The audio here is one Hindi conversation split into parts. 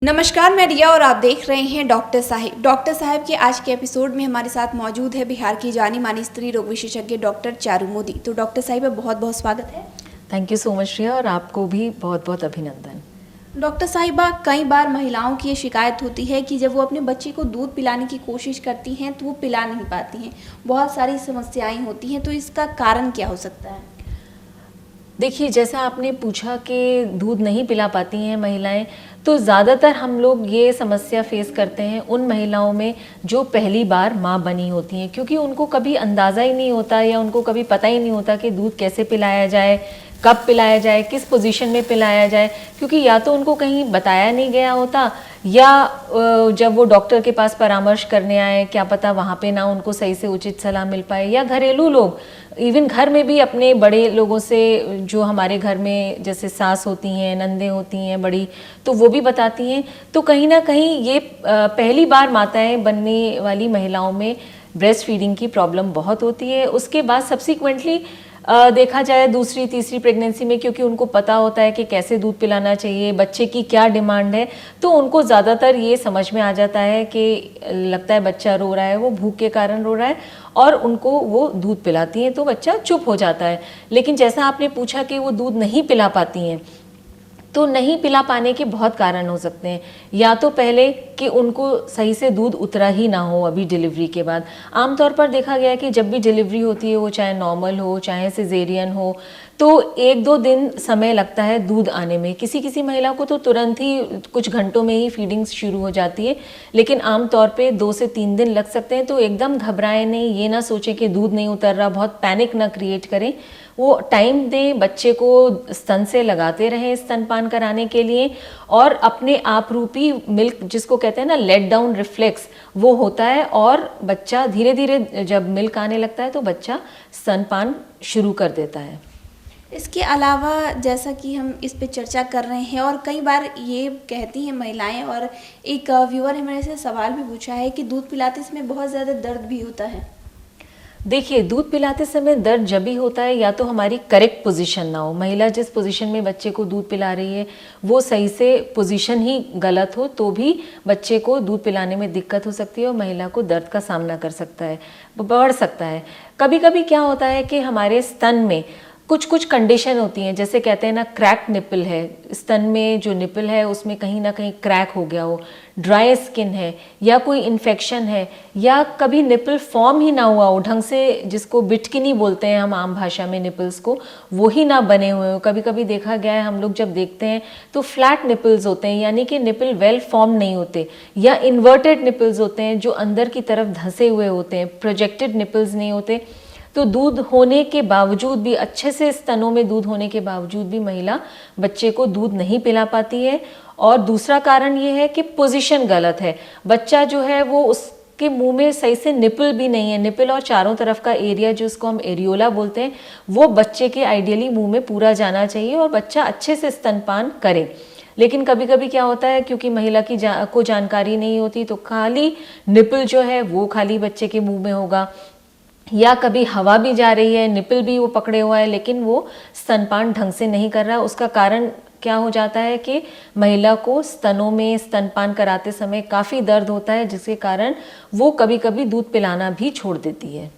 नमस्कार, मैं रिया और आप देख रहे हैं डॉक्टर साहिब। डॉक्टर साहिब के आज के एपिसोड में हमारे साथ मौजूद है बिहार की जानी मानी स्त्री रोग विशेषज्ञ डॉक्टर चारू मोदी। तो डॉक्टर साहिब, बहुत बहुत स्वागत है। थैंक यू सो मच रिया, और आपको भी बहुत बहुत अभिनंदन। डॉक्टर साहिबा, कई बार महिलाओं की ये शिकायत होती है कि जब वो अपने बच्चे को दूध पिलाने की कोशिश करती हैं तो वो पिला नहीं पाती हैं, बहुत सारी समस्याएं होती हैं। तो इसका कारण क्या हो सकता है? देखिए, जैसा आपने पूछा कि दूध नहीं पिला पाती हैं महिलाएं, तो ज़्यादातर हम लोग ये समस्या फेस करते हैं उन महिलाओं में जो पहली बार माँ बनी होती हैं, क्योंकि उनको कभी अंदाज़ा ही नहीं होता या उनको कभी पता ही नहीं होता कि दूध कैसे पिलाया जाए, कब पिलाया जाए, किस पोजीशन में पिलाया जाए, क्योंकि या तो उनको कहीं बताया नहीं गया होता या जब वो डॉक्टर के पास परामर्श करने आए, क्या पता वहाँ पे ना उनको सही से उचित सलाह मिल पाए, या घरेलू लोग इवन घर में भी अपने बड़े लोगों से, जो हमारे घर में जैसे सास होती हैं, नंदे होती हैं बड़ी, तो वो भी बताती हैं। तो कहीं ना कहीं ये पहली बार माताएं बनने वाली महिलाओं में ब्रेस्ट फीडिंग की प्रॉब्लम बहुत होती है। उसके बाद सब्सिक्वेंटली देखा जाए दूसरी तीसरी प्रेगनेंसी में, क्योंकि उनको पता होता है कि कैसे दूध पिलाना चाहिए, बच्चे की क्या डिमांड है, तो उनको ज़्यादातर ये समझ में आ जाता है कि लगता है बच्चा रो रहा है, वो भूख के कारण रो रहा है, और उनको वो दूध पिलाती हैं तो बच्चा चुप हो जाता है। लेकिन जैसा आपने पूछा कि वो दूध नहीं पिला पाती हैं, तो नहीं पिला पाने के बहुत कारण हो सकते हैं। या तो पहले कि उनको सही से दूध उतरा ही ना हो अभी डिलीवरी के बाद। आमतौर पर देखा गया है कि जब भी डिलीवरी होती है, वो चाहे नॉर्मल हो चाहे सिजेरियन हो, तो 1-2 दिन समय लगता है दूध आने में। किसी किसी महिला को तो तुरंत ही कुछ घंटों में ही फीडिंग शुरू हो जाती है, लेकिन आमतौर पे 2 से 3 दिन लग सकते हैं। तो एकदम घबराएं नहीं, ये ना सोचें कि दूध नहीं उतर रहा, बहुत पैनिक ना क्रिएट करें। वो टाइम दें, बच्चे को स्तन से लगाते रहें स्तनपान कराने के लिए, और अपने आप रूपी मिल्क, जिसको कहते हैं ना लेट डाउन रिफ्लेक्स, वो होता है, और बच्चा धीरे धीरे जब मिल्क आने लगता है तो बच्चा स्तनपान शुरू कर देता है। इसके अलावा जैसा कि हम इस पे चर्चा कर रहे हैं, और कई बार ये कहती हैं महिलाएं, और एक व्यूअर ने मेरे से सवाल भी पूछा है कि दूध पिलाते समय बहुत ज़्यादा दर्द भी होता है। देखिए, दूध पिलाते समय दर्द जब भी होता है, या तो हमारी करेक्ट पोजीशन ना हो, महिला जिस पोजीशन में बच्चे को दूध पिला रही है वो सही से पोजीशन ही गलत हो, तो भी बच्चे को दूध पिलाने में दिक्कत हो सकती है और महिला को दर्द का सामना कर सकता है, बढ़ सकता है। कभी कभी क्या होता है कि हमारे स्तन में कुछ कुछ कंडीशन होती हैं, जैसे कहते हैं ना क्रैक निपल है, स्तन में जो निपल है उसमें कहीं ना कहीं क्रैक हो गया हो, ड्राई स्किन है, या कोई इन्फेक्शन है, या कभी निपल फॉर्म ही ना हुआ हो ढंग से, जिसको बिटकिनी बोलते हैं हम आम भाषा में निपल्स को, वो ही ना बने हुए हो। कभी कभी देखा गया है, हम लोग जब देखते हैं तो फ्लैट निपल्स होते हैं, यानी कि निपल वेल फॉर्म नहीं होते, या इन्वर्टेड निपल्स होते हैं जो अंदर की तरफ धंसे हुए होते हैं, प्रोजेक्टेड निपल्स नहीं होते। तो दूध होने के बावजूद भी, अच्छे से स्तनों में दूध होने के बावजूद भी महिला बच्चे को दूध नहीं पिला पाती है। और दूसरा कारण ये है कि पोजीशन गलत है, बच्चा जो है वो उसके मुंह में सही से निपल भी नहीं है, निपल और चारों तरफ का एरिया जिसको हम एरियोला बोलते हैं, वो बच्चे के आइडियली मुंह में पूरा जाना चाहिए और बच्चा अच्छे से स्तनपान करे। लेकिन कभी कभी क्या होता है, क्योंकि महिला की को जानकारी नहीं होती, तो खाली निपल जो है वो खाली बच्चे के मुंह में होगा, या कभी हवा भी जा रही है, निपल भी वो पकड़े हुआ है, लेकिन वो स्तनपान ढंग से नहीं कर रहा। उसका कारण क्या हो जाता है कि महिला को स्तनों में स्तनपान कराते समय काफ़ी दर्द होता है, जिसके कारण वो कभी कभी दूध पिलाना भी छोड़ देती है।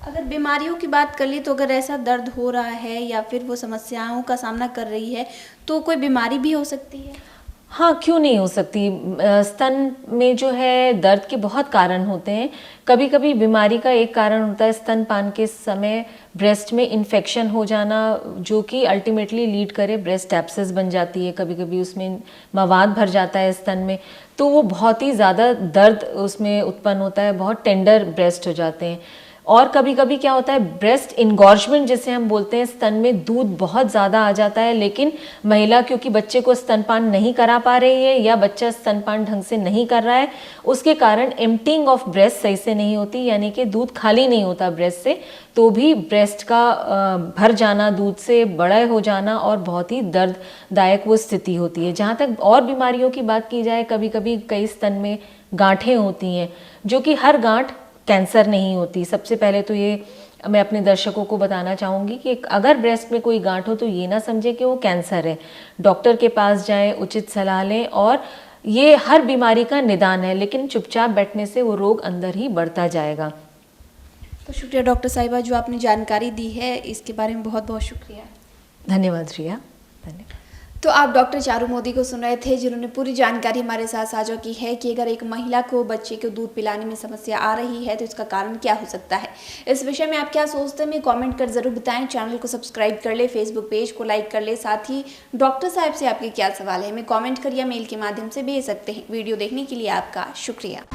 अगर बीमारियों की बात कर ली, तो अगर ऐसा दर्द हो रहा है या फिर वो समस्याओं का सामना कर रही है, तो कोई बीमारी भी हो सकती है? हाँ, क्यों नहीं हो सकती। स्तन में जो है दर्द के बहुत कारण होते हैं। कभी कभी बीमारी का एक कारण होता है स्तनपान के समय ब्रेस्ट में इन्फेक्शन हो जाना, जो कि अल्टीमेटली लीड करे ब्रेस्ट एब्सेस बन जाती है, कभी कभी उसमें मवाद भर जाता है स्तन में, तो वो बहुत ही ज़्यादा दर्द उसमें उत्पन्न होता है, बहुत टेंडर ब्रेस्ट हो जाते हैं। और कभी कभी क्या होता है, ब्रेस्ट इनगॉर्जमेंट जिसे हम बोलते हैं, स्तन में दूध बहुत ज़्यादा आ जाता है, लेकिन महिला क्योंकि बच्चे को स्तनपान नहीं करा पा रही है, या बच्चा स्तनपान ढंग से नहीं कर रहा है, उसके कारण एम्प्टिंग ऑफ ब्रेस्ट सही से नहीं होती, यानी कि दूध खाली नहीं होता ब्रेस्ट से, तो भी ब्रेस्ट का भर जाना, दूध से बड़ा हो जाना, और बहुत ही दर्ददायक वो स्थिति होती है। जहाँ तक और बीमारियों की बात की जाए, कभी कभी कई स्तन में गांठें होती हैं, जो कि हर गांठ कैंसर नहीं होती। सबसे पहले तो ये मैं अपने दर्शकों को बताना चाहूँगी कि अगर ब्रेस्ट में कोई गांठ हो तो ये ना समझे कि वो कैंसर है, डॉक्टर के पास जाएं, उचित सलाह लें, और ये हर बीमारी का निदान है, लेकिन चुपचाप बैठने से वो रोग अंदर ही बढ़ता जाएगा। तो शुक्रिया डॉक्टर साहिबा, जो आपने जानकारी दी है इसके बारे में बहुत बहुत शुक्रिया। धन्यवाद रिया, धन्यवाद। तो आप डॉक्टर चारू मोदी को सुन रहे थे, जिन्होंने पूरी जानकारी हमारे साथ साझा की है कि अगर एक महिला को बच्चे को दूध पिलाने में समस्या आ रही है तो इसका कारण क्या हो सकता है। इस विषय में आप क्या सोचते हैं, हमें कमेंट कर जरूर बताएं। चैनल को सब्सक्राइब कर ले, फेसबुक पेज को लाइक कर ले, साथ ही डॉक्टर साहब से आपके क्या सवाल है हमें कॉमेंट कर या मेल के माध्यम से भेज सकते हैं। वीडियो देखने के लिए आपका शुक्रिया।